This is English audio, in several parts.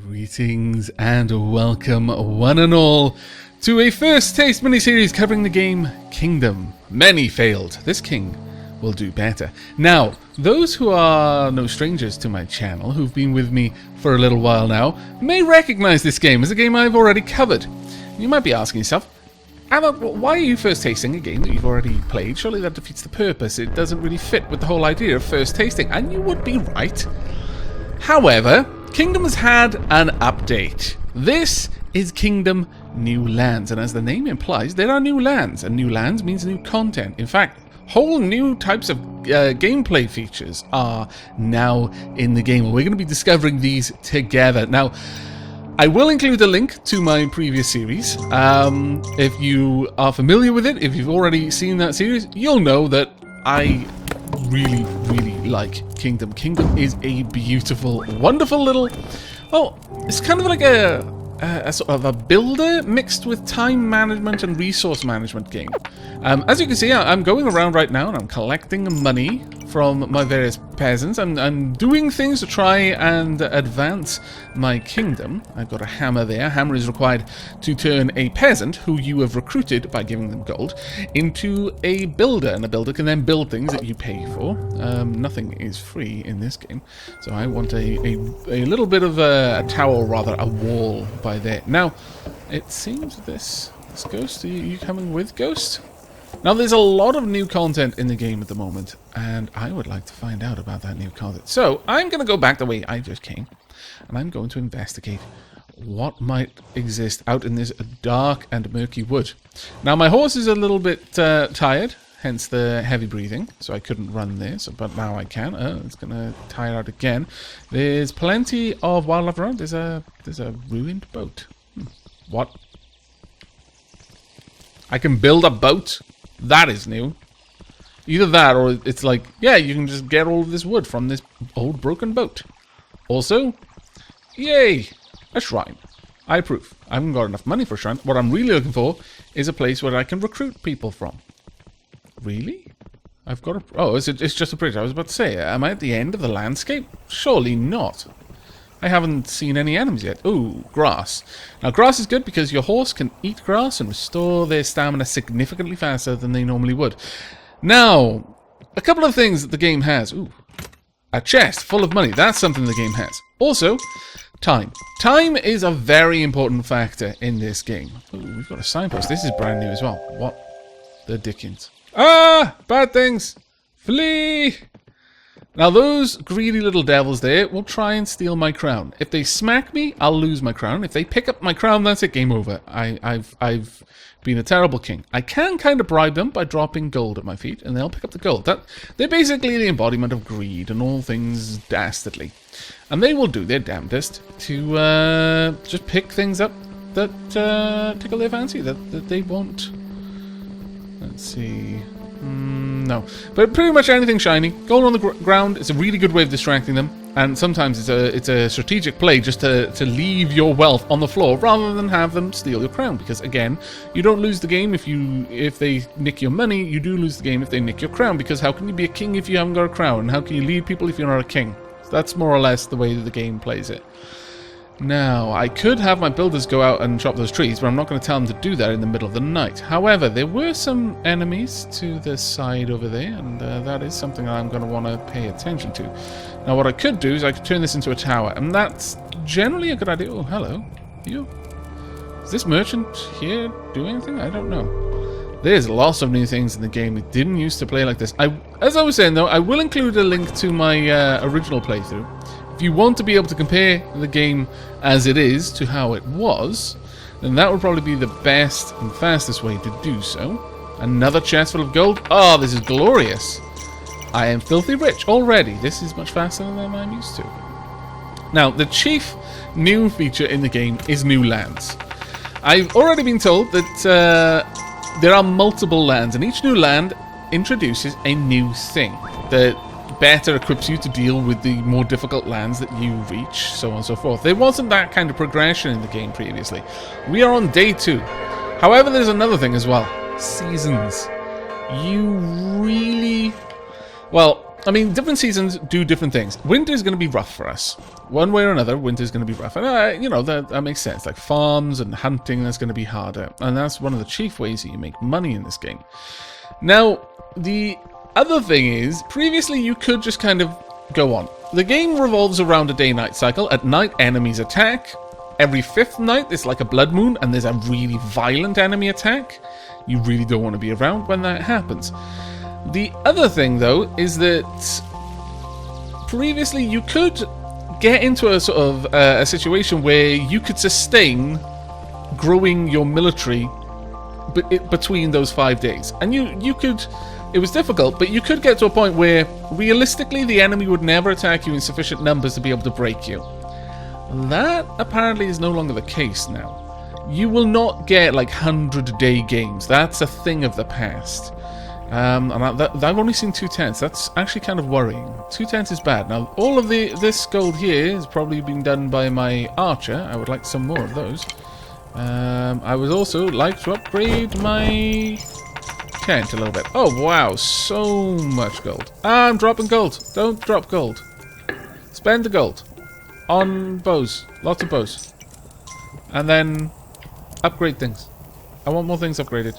Greetings and welcome, one and all, to a first taste miniseries covering the game Kingdom. Many failed. This king will do better. Now, those who are no strangers to my channel, who've been with me for a little while now, may recognize this game as a game I've already covered. You might be asking yourself, Aavak, why are you first tasting a game that you've already played? Surely that defeats the purpose. It doesn't really fit with the whole idea of first tasting. And you would be right. However, Kingdom has had an update. This is Kingdom New Lands, and as the name implies, there are new lands, and new lands means new content. In fact, whole new types of gameplay features are now in the game, and we're going to be discovering these together. Now, I will include a link to my previous series. If you are familiar with it, if you've already seen that series, you'll know that I really like Kingdom. Kingdom is a beautiful, wonderful little... well, it's kind of like a sort of a builder mixed with time management and resource management game. As you can see, I'm going around right now and I'm collecting money from my various peasants. I'm doing things to try and advance my kingdom. I've got a hammer there. A hammer is required to turn a peasant who you have recruited by giving them gold into a builder, and a builder can then build things that you pay for. Nothing is free in this game, so I want a little bit of a tower, or rather a wall by there. Now, it seems this ghost, are you coming with, ghost? Now, there's a lot of new content in the game at the moment, and I would like to find out about that new content. So, I'm going to go back the way I just came, and I'm going to investigate what might exist out in this dark and murky wood. Now, my horse is a little bit tired, hence the heavy breathing, so I couldn't run there, but now I can. It's going to tire out again. There's plenty of wildlife around. There's a ruined boat. What? I can build a boat? That is new. Either that, or it's like, yeah, you can just get all of this wood from this old broken boat. Also, yay, a shrine. I approve. I haven't got enough money for a shrine. What I'm really looking for is a place where I can recruit people from. Really? I've got a... oh, it's just a bridge. I was about to say, am I at the end of the landscape? Surely not. I haven't seen any enemies yet. Ooh, grass. Now, grass is good because your horse can eat grass and restore their stamina significantly faster than they normally would. Now, a couple of things that the game has. Ooh, a chest full of money. That's something the game has. Also, time. Time is a very important factor in this game. Ooh, we've got a signpost. This is brand new as well. What the dickens? Ah! Bad things! Flee! Now, those greedy little devils there will try and steal my crown. If they smack me, I'll lose my crown. If they pick up my crown, that's it. Game over. I've been a terrible king. I can kind of bribe them by dropping gold at my feet, and they'll pick up the gold. They're basically the embodiment of greed and all things dastardly. And they will do their damnedest to just pick things up that tickle their fancy, that they want. Let's see... no, but pretty much anything shiny. Gold on the ground is a really good way of distracting them, and sometimes it's a strategic play just to leave your wealth on the floor rather than have them steal your crown. Because again, you don't lose the game if they nick your money. You do lose the game if they nick your crown. Because how can you be a king if you haven't got a crown? And how can you lead people if you're not a king? So that's more or less the way that the game plays it. Now, I could have my builders go out and chop those trees, but I'm not going to tell them to do that in the middle of the night. However, there were some enemies to the side over there, and that is something I'm going to want to pay attention to. Now, what I could do is I could turn this into a tower, and that's generally a good idea. Oh, hello. Is this merchant here doing anything? I don't know. There's lots of new things in the game. It didn't used to play like this. As I was saying, though, I will include a link to my original playthrough. If you want to be able to compare the game as it is to how it was, then that would probably be the best and fastest way to do so. Another chest full of gold. Oh, this is glorious. I am filthy rich already. This is much faster than I'm used to. Now, the chief new feature in the game is new lands. I've already been told that there are multiple lands, and each new land introduces a new thing that better equips you to deal with the more difficult lands that you reach, so on and so forth. There wasn't that kind of progression in the game previously. We are on day 2. However, there's another thing as well. Seasons. You really... well, I mean, different seasons do different things. Winter is going to be rough for us. One way or another, winter is going to be rough. And, you know, that makes sense. Like farms and hunting, that's going to be harder. And that's one of the chief ways that you make money in this game. Now, the other thing is, previously you could just kind of go on. The game revolves around a day-night cycle. At night, enemies attack. Every 5th night, there's like a blood moon, and there's a really violent enemy attack. You really don't want to be around when that happens. The other thing, though, is that previously you could get into a sort of a situation where you could sustain growing your military between those 5 days. And you could... It was difficult, but you could get to a point where, realistically, the enemy would never attack you in sufficient numbers to be able to break you. That, apparently, is no longer the case now. You will not get, like, 100-day games. That's a thing of the past. And I've only seen 2 tents. That's actually kind of worrying. 2 tents is bad. Now, all of this gold here has probably been done by my archer. I would like some more of those. I would also like to upgrade my tent a little bit. Oh, wow. So much gold. I'm dropping gold. Don't drop gold. Spend the gold. On bows. Lots of bows. And then upgrade things. I want more things upgraded.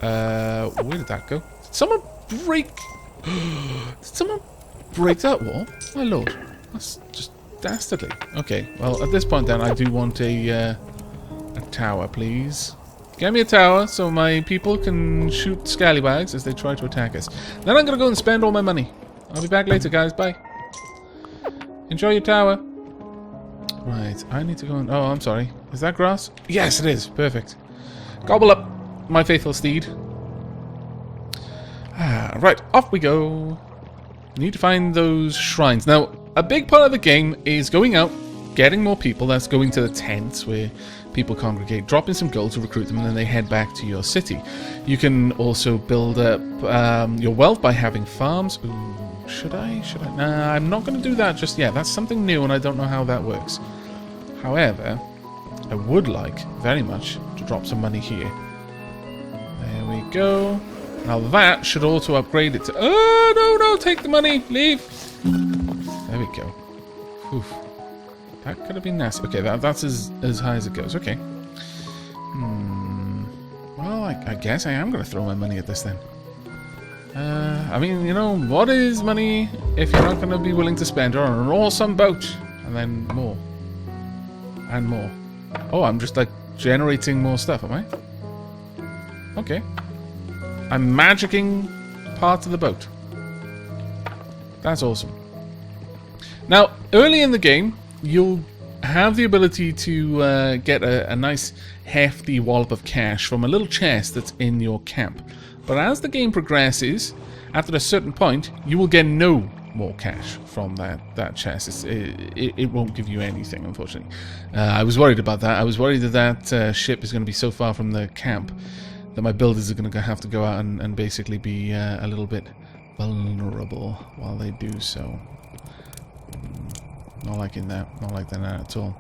Where did that go? Did someone break... Did someone break that wall? My lord. That's just dastardly. Okay, well, at this point then, I do want a tower, please. Get me a tower so my people can shoot scallywags as they try to attack us. Then I'm going to go and spend all my money. I'll be back later, guys. Bye. Enjoy your tower. Right, I need to go and... Oh, I'm sorry. Is that grass? Yes, it is. Perfect. Gobble up, my faithful steed. Right, off we go. Need to find those shrines. Now, a big part of the game is going out, getting more people. That's going to the tents where people congregate, dropping some gold to recruit them, and then they head back to your city. You can also build up your wealth by having farms. Ooh, should I? Nah, I'm not going to do that just yet. That's something new, and I don't know how that works. However, I would like very much to drop some money here. There we go. Now that should auto upgrade it to... Oh, no, take the money. Leave. There we go. Oof. That could have been nasty. Okay, that's as high as it goes. Okay. Well, I guess I am going to throw my money at this then. I mean, you know, what is money if you're not going to be willing to spend it on an awesome boat? And then more. And more. Oh, I'm just, like, generating more stuff, am I? Okay. I'm magicking parts of the boat. That's awesome. Now, early in the game, you'll have the ability to get a nice hefty wallop of cash from a little chest that's in your camp. But as the game progresses, after a certain point, you will get no more cash from that chest. It won't give you anything, unfortunately. I was worried about that. I was worried that ship is going to be so far from the camp that my builders are going to have to go out and basically be a little bit vulnerable while they do so. Not liking that. Not like that at all.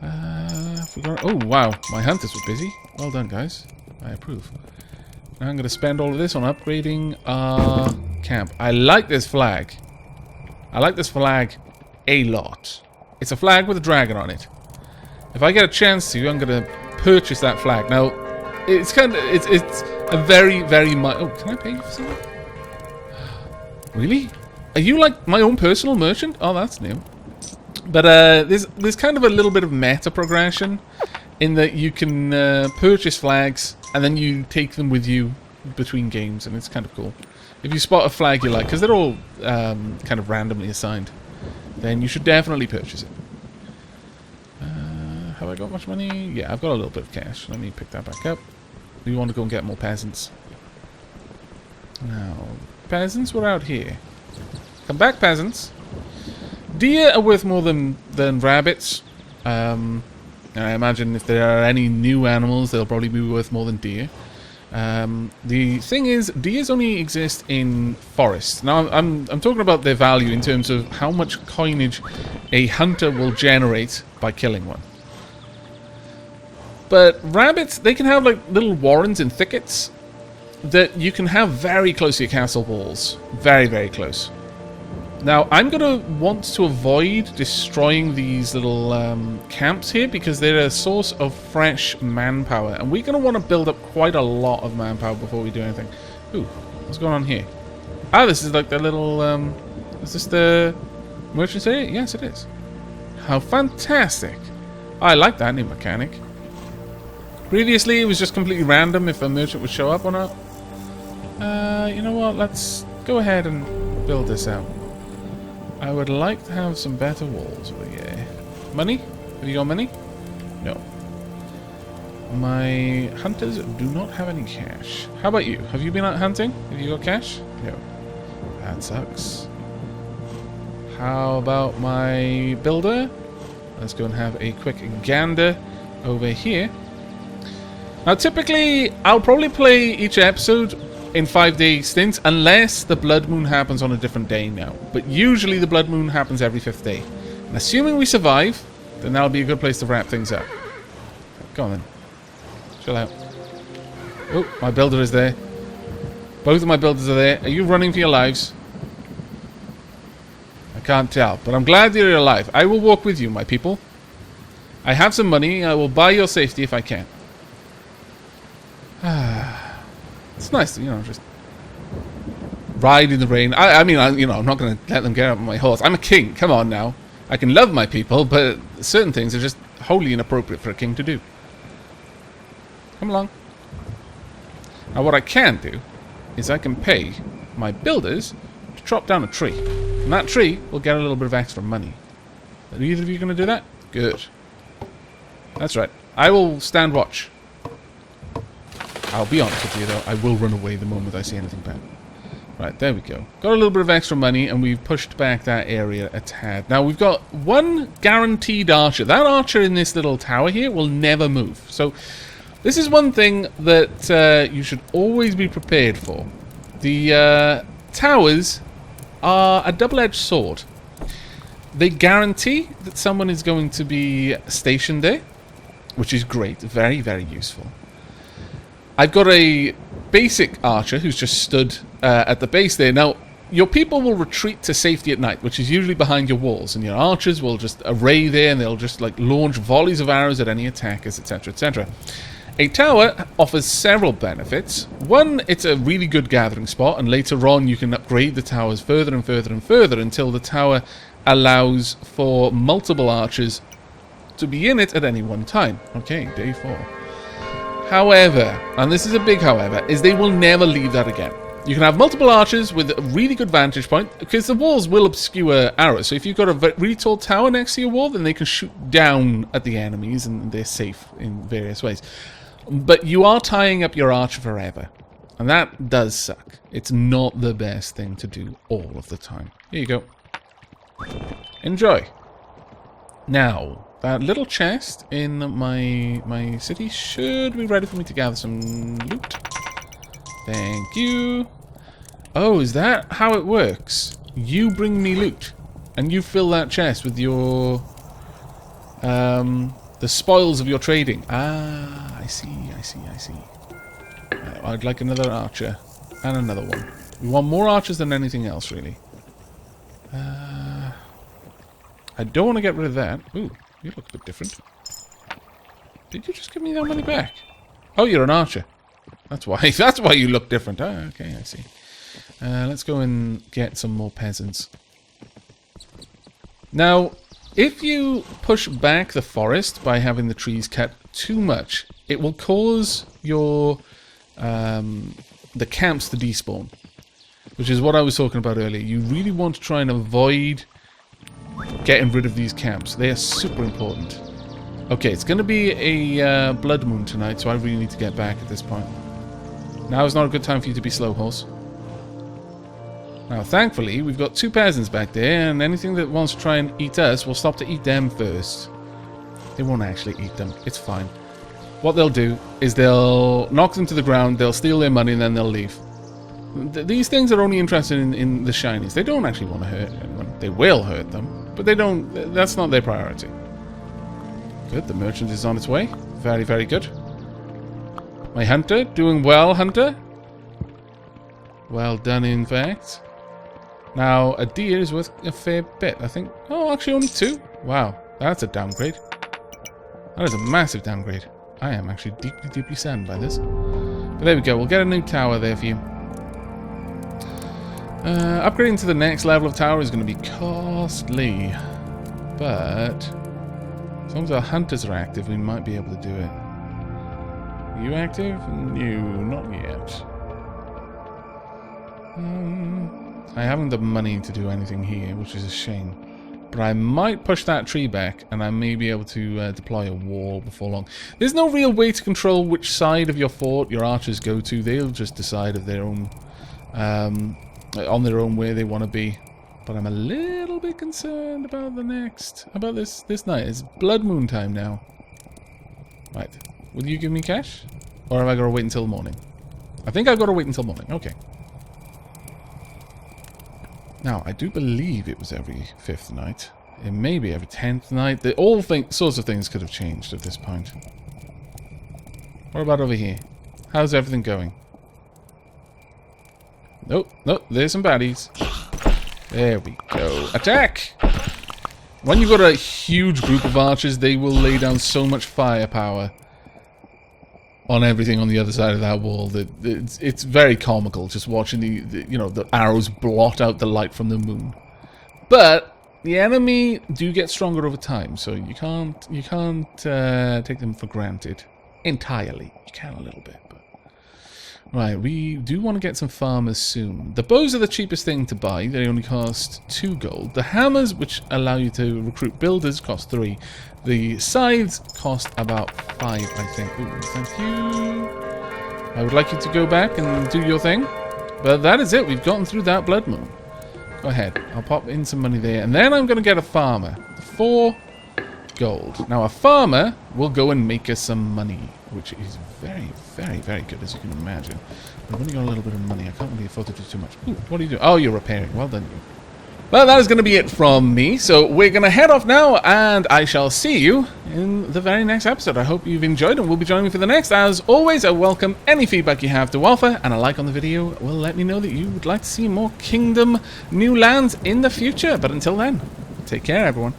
Oh, wow. My hunters were busy. Well done, guys. I approve. Now I'm going to spend all of this on upgrading our camp. I like this flag. I like this flag a lot. It's a flag with a dragon on it. If I get a chance to, I'm going to purchase that flag. Now, it's kind of... It's a very, very... Oh, can I pay you for something? Really? Are you like my own personal merchant? Oh, that's new. But there's kind of a little bit of meta progression in that you can purchase flags and then you take them with you between games, and it's kind of cool. If you spot a flag you like, because they're all kind of randomly assigned, then you should definitely purchase it. Have I got much money? Yeah, I've got a little bit of cash. Let me pick that back up. We want to go and get more peasants. Now, peasants were out here. Come back, peasants. Deer are worth more than rabbits. And I imagine if there are any new animals, they'll probably be worth more than deer. The thing is, deers only exist in forests. Now, I'm talking about their value in terms of how much coinage a hunter will generate by killing one. But rabbits, they can have like little warrens in thickets. that you can have very close to your castle walls. Very, very close. Now, I'm going to want to avoid destroying these little camps here because they're a source of fresh manpower. And we're going to want to build up quite a lot of manpower before we do anything. Ooh, what's going on here? Ah, this is like the little... is this the merchant's area? Yes, it is. How fantastic. I like that new mechanic. Previously, it was just completely random if a merchant would show up or not. You know what? Let's go ahead and build this out. I would like to have some better walls over here. Money? Have you got money? No. My hunters do not have any cash. How about you? Have you been out hunting? Have you got cash? No. That sucks. How about my builder? Let's go and have a quick gander over here. Now, typically, I'll probably play each episode in 5-day stints, unless the blood moon happens on a different day now. But usually the blood moon happens every 5th day. And assuming we survive, then that'll be a good place to wrap things up. Go on then. Chill out. Oh, my builder is there. Both of my builders are there. Are you running for your lives? I can't tell, but I'm glad you're alive. I will walk with you, my people. I have some money. I will buy your safety if I can. It's nice to, just ride in the rain. I mean, I'm not going to let them get up on my horse. I'm a king. Come on now. I can love my people, but certain things are just wholly inappropriate for a king to do. Come along. Now, what I can do is I can pay my builders to chop down a tree. And that tree will get a little bit of extra money. Are either of you going to do that? Good. That's right. I will stand watch. I'll be honest with you, though. I will run away the moment I see anything bad. Right, there we go. Got a little bit of extra money, and we've pushed back that area a tad. Now, we've got one guaranteed archer. That archer in this little tower here will never move. So, this is one thing that you should always be prepared for. The towers are a double-edged sword. They guarantee that someone is going to be stationed there, which is great. Very, very useful. I've got a basic archer who's just stood at the base there. Now, your people will retreat to safety at night, which is usually behind your walls, and your archers will just array there, and they'll just like launch volleys of arrows at any attackers, etc., etc. A tower offers several benefits. One, it's a really good gathering spot, and later on you can upgrade the towers further and further and further until the tower allows for multiple archers to be in it at any one time. Okay, day 4. However, and this is a big however, is they will never leave that again. You can have multiple archers with a really good vantage point, because the walls will obscure arrows. So if you've got a really tall tower next to your wall, then they can shoot down at the enemies, and they're safe in various ways. But you are tying up your archer forever, and that does suck. It's not the best thing to do all of the time. Here you go. Enjoy. Now, that little chest in my city should be ready for me to gather some loot. Thank you. Oh, is that how it works? You bring me loot, and you fill that chest with your the spoils of your trading. Ah, I see. I'd like another archer and another one. We want more archers than anything else, really. I don't want to get rid of that. Ooh, you look a bit different. Did you just give me that money back? Oh, you're an archer. That's why. That's why you look different. Ah, okay, I see. Let's go and get some more peasants. Now, if you push back the forest by having the trees cut too much, it will cause your the camps to despawn, which is what I was talking about earlier. You really want to try and avoid getting rid of these camps. They are super important. Okay, it's going to be a blood moon tonight, so I really need to get back at this point. Now is not a good time for you to be slow, horse. Now, thankfully, we've got 2 peasants back there, and anything that wants to try and eat us will stop to eat them first. They won't actually eat them. It's fine. What they'll do is they'll knock them to the ground, they'll steal their money, and then they'll leave. These things are only interested in the shinies. They don't actually want to hurt anyone. They will hurt them, but they don't. That's not their priority. Good, the merchant is on its way. Very, very good. My hunter, doing well, hunter. Well done, in fact. Now, a deer is worth a fair bit, I think. Oh, actually only 2. Wow, that's a downgrade. That is a massive downgrade. I am actually deeply, deeply saddened by this. But there we go. We'll get a new tower there for you. Upgrading to the next level of tower is going to be costly. But as long as our hunters are active, we might be able to do it. Are you active? No, not yet. I haven't the money to do anything here, which is a shame. But I might push that tree back, and I may be able to deploy a wall before long. There's no real way to control which side of your fort your archers go to. They'll just decide of their own, on their own where they want to be. But I'm a little bit concerned about this night. It's blood moon time now. Right. Will you give me cash? Or have I got to wait until morning? I think I've got to wait until morning. Okay. Now, I do believe it was every 5th night. It may be every 10th night. All sorts of things could have changed at this point. What about over here? How's everything going? Nope, nope, there's some baddies. There we go. Attack! When you've got a huge group of archers, they will lay down so much firepower on everything on the other side of that wall that it's very comical just watching the arrows blot out the light from the moon. But the enemy do get stronger over time, so you can't take them for granted entirely. You can a little bit, but right, we do want to get some farmers soon. The bows are the cheapest thing to buy. They only cost 2 gold. The hammers, which allow you to recruit builders, cost 3. The scythes cost about 5, I think. Ooh, thank you. I would like you to go back and do your thing. But that is it. We've gotten through that blood moon. Go ahead. I'll pop in some money there. And then I'm going to get a farmer. 4 gold. Now, a farmer will go and make us some money, which is very, very, very good, as you can imagine. But I've only got a little bit of money. I can't really afford to do too much. Ooh, what are you doing? Oh, you're repairing. Well done, you. Well, that is going to be it from me. So we're going to head off now, and I shall see you in the very next episode. I hope you've enjoyed and will be joining me for the next. As always, I welcome any feedback you have to offer, and a like on the video will let me know that you would like to see more Kingdom New Lands in the future. But until then, take care, everyone.